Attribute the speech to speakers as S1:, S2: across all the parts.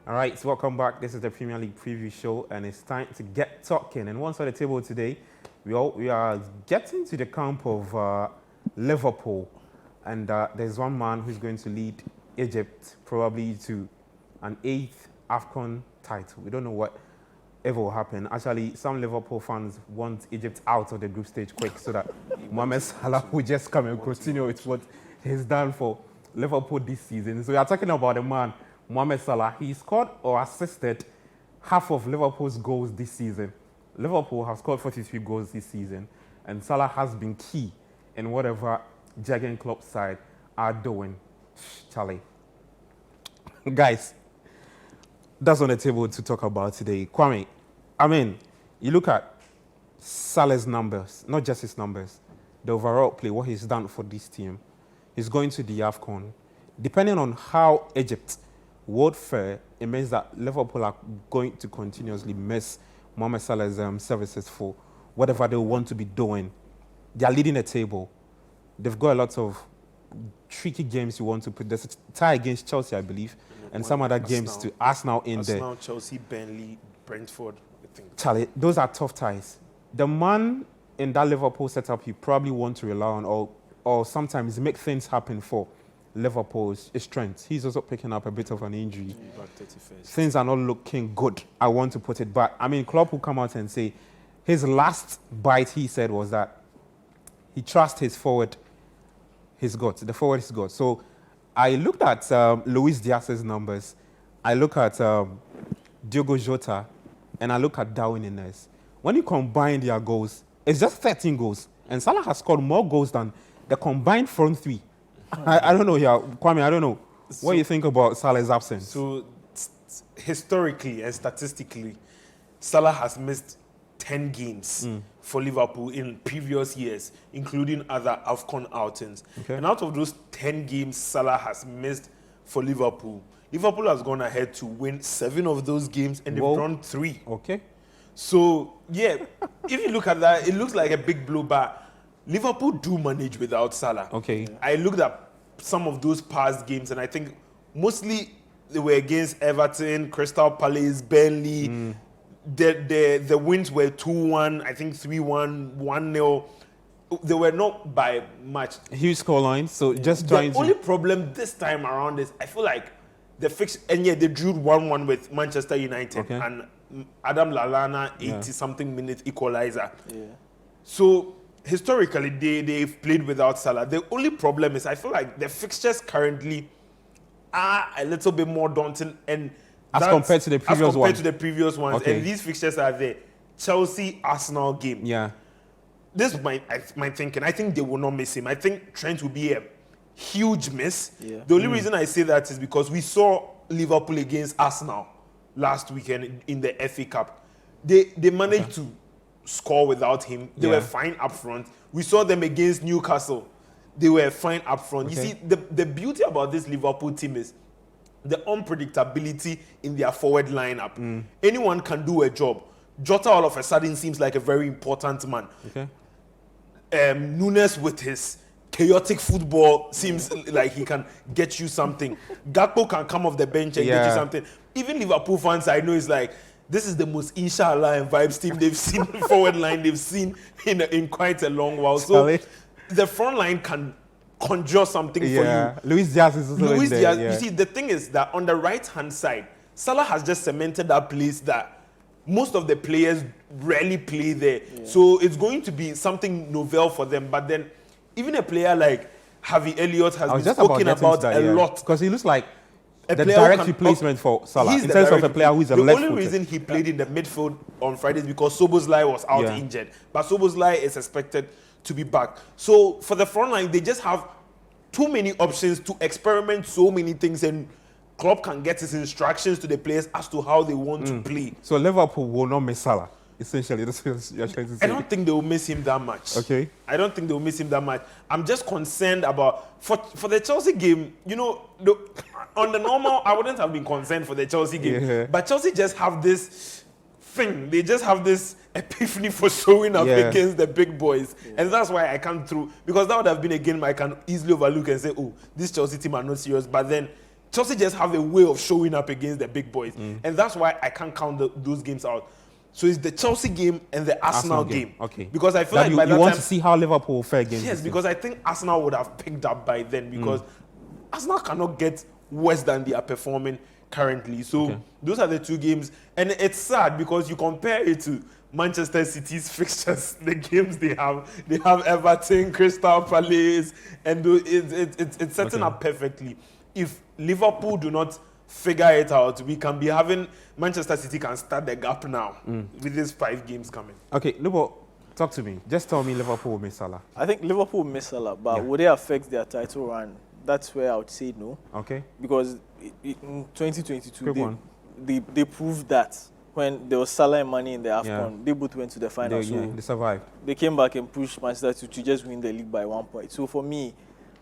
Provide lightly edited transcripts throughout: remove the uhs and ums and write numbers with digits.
S1: All right, so welcome back. This is the Premier League preview show, and it's time to get talking. And once on the table today, we are getting to the camp of Liverpool, and there's one man who's going to lead Egypt probably to an 8th AFCON title. We don't know what ever will happen. Actually, some Liverpool fans want Egypt out of the group stage quick so that Mohamed Salah will just come and continue with what he's done for Liverpool this season. So we are talking about the man, Mohamed Salah. He scored or assisted half of Liverpool's goals this season. Liverpool have scored 43 goals this season, and Salah has been key in whatever Jurgen Klopp's side are doing. Charlie. Guys, that's on the table to talk about today. Kwame, I mean, you look at Salah's numbers, not just his numbers, the overall play, what he's done for this team. He's going to the AFCON. Depending on how Egypt would fare, it means that Liverpool are going to continuously miss Mohamed Salah's services for whatever they want to be doing. They are leading the table. They've got a lot of tricky games you want to put. There's a tie against Chelsea, I believe, and some other games to Arsenal in there.
S2: Arsenal, Chelsea, Burnley, Brentford, I think.
S1: Charlie, those are tough ties. The man in that Liverpool setup you probably want to rely on or sometimes make things happen for Liverpool's strength. He's also picking up a bit of an injury. Things are not looking good, I want to put it. But, I mean, Klopp will come out and say his last bite, he said, was that he trusts his forward, his God, the forward he's got. So I looked at Luis Diaz's numbers. I look at Diogo Jota, and I look at Darwin Núñez. When you combine their goals, it's just 13 goals. And Salah has scored more goals than the combined front three. I don't know here, Kwame, I don't know. What do you think about Salah's absence?
S2: So, historically and statistically, Salah has missed 10 games for Liverpool in previous years, including other AFCON outings.
S1: Okay.
S2: And out of those 10 games Salah has missed for Liverpool, Liverpool has gone ahead to win 7 of those games, and they've drawn 3.
S1: Okay.
S2: So, yeah, if you look at that, it looks like a big blow, but Liverpool do manage without Salah.
S1: Okay.
S2: I looked at some of those past games, and I think mostly they were against Everton, Crystal Palace, Burnley. The wins were 2-1, I think 3-1, 1-0. They were not by much.
S1: Huge scoreline, so just trying
S2: The only problem this time around is I feel like the fix, and yeah, they drew 1-1 with Manchester United, and Adam Lallana 80-something minute equalizer. Yeah. So historically, they've played without Salah. The only problem is I feel like the fixtures currently are a little bit more daunting, and
S1: as compared to the previous ones.
S2: Okay. And these fixtures are the Chelsea-Arsenal game.
S1: Yeah.
S2: This is my thinking. I think they will not miss him. I think Trent will be a huge miss. Yeah. The only reason I say that is because we saw Liverpool against Arsenal last weekend in the FA Cup. They managed to score without him. They were fine up front. We saw them against Newcastle. They were fine up front. You see, the beauty about this Liverpool team is the unpredictability in their forward lineup. Anyone can do a job. Jota all of a sudden seems like a very important man. Okay. Núñez with his chaotic football seems like he can get you something. Gakpo can come off the bench and get you something. Even Liverpool fans, I know, is like, this is the most inshallah and vibes team they've seen, forward line they've seen in quite a long while. So the front line can conjure something for you.
S1: Luis Diaz is also
S2: Luis Diaz,
S1: there.
S2: you see, the thing is that on the right-hand side, Salah has just cemented that place that most of the players rarely play there. Yeah. So it's going to be something novel for them. But then even a player like Harvey Elliott has been spoken about a lot.
S1: Because he looks like the direct replacement for Salah in terms of a player who is a left footer.
S2: The only reason he played in the midfield on Friday is because Szoboszlai was out injured. But Szoboszlai is expected to be back. So for the front line, they just have too many options to experiment so many things, and Klopp can get his instructions to the players as to how they want to play.
S1: So Liverpool will not miss Salah, essentially. That's what you're trying to say.
S2: I don't think they will miss him that much.
S1: Okay.
S2: I don't think they will miss him that much. I'm just concerned about, for the Chelsea game, you know, on the normal, I wouldn't have been concerned for the Chelsea game. Yeah. But Chelsea just have this thing. They just have this epiphany for showing up against the big boys. Yeah. And that's why I come through. Because that would have been a game I can easily overlook and say, oh, this Chelsea team are not serious. But then Chelsea just have a way of showing up against the big boys. And that's why I can't count those games out. So it's the Chelsea game and the Arsenal game.
S1: Okay.
S2: Because I feel
S1: that
S2: like
S1: you,
S2: by that
S1: you want
S2: time,
S1: to see how Liverpool fare against
S2: yes,
S1: this
S2: because I think Arsenal would have picked up by then because Arsenal cannot get worse than they are performing currently. So those are the two games. And it's sad because you compare it to Manchester City's fixtures, the games they have Everton, Crystal Palace, and it's setting up perfectly. If Liverpool do not figure it out, we can be having Manchester City can start the gap now with these 5 games coming.
S1: Okay, Liverpool, talk to me. Just tell me Liverpool will miss Salah.
S3: I think Liverpool will miss Salah, but would it affect their title run? That's where I would say no.
S1: Okay.
S3: Because in 2022, they proved that when there was Salah and Mane in the AFCON, they both went to the final.
S1: They survived.
S3: They came back and pushed Manchester to just win the league by 1 point. So for me,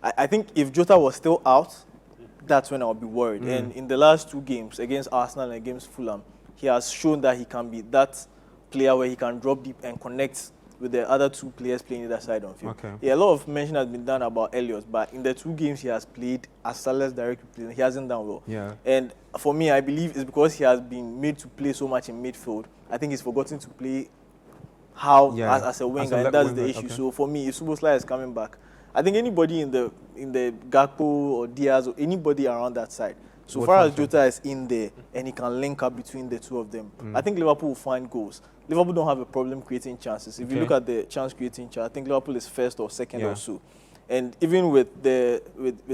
S3: I think if Jota was still out, that's when I would be worried. And in the last 2 games, against Arsenal and against Fulham, he has shown that he can be that player where he can drop deep and connect with the other 2 players playing either side on field.
S1: Okay.
S3: Yeah, a lot of mention has been done about Elliott, but in the 2 games he has played as Salahs directly playing, he hasn't done well.
S1: Yeah.
S3: And for me, I believe it's because he has been made to play so much in midfield. I think he's forgotten to play as a winger, and that's the issue. Okay. So for me, if Szoboszlai is coming back, I think anybody in the Gakpo or Diaz or anybody around that side, so far as Jota is in there and he can link up between the 2 of them, I think Liverpool will find goals. Liverpool don't have a problem creating chances. If you look at the chance creating chart, I think Liverpool is first or second or so. And even with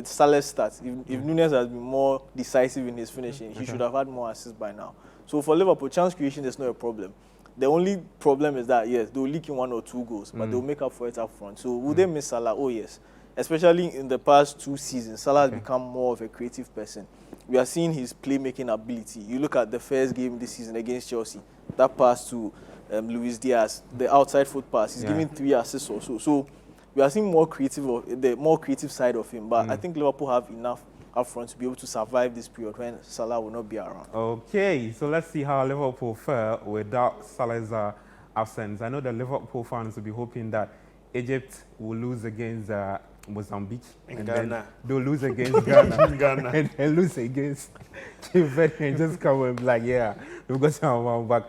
S3: Salah's stats, if Núñez has been more decisive in his finishing, he should have had more assists by now. So for Liverpool, chance creation is not a problem. The only problem is that, yes, they'll leak in 1 or 2 goals, but they'll make up for it up front. So will they miss Salah? Oh, yes. Especially in the past 2 seasons, Salah has become more of a creative person. We are seeing his playmaking ability. You look at the first game this season against Chelsea, that pass to Luis Diaz, the outside foot pass, he's giving 3 assists or so. So we are seeing the more creative side of him. But I think Liverpool have enough up front to be able to survive this period when Salah will not be around.
S1: Okay, so let's see how Liverpool fare without Salah's absence. I know the Liverpool fans will be hoping that Egypt will lose against Mozambique, and
S2: Ghana.
S1: then they'll lose against Ghana, and lose against Cape Verde and just come and be like, yeah, we've got some back.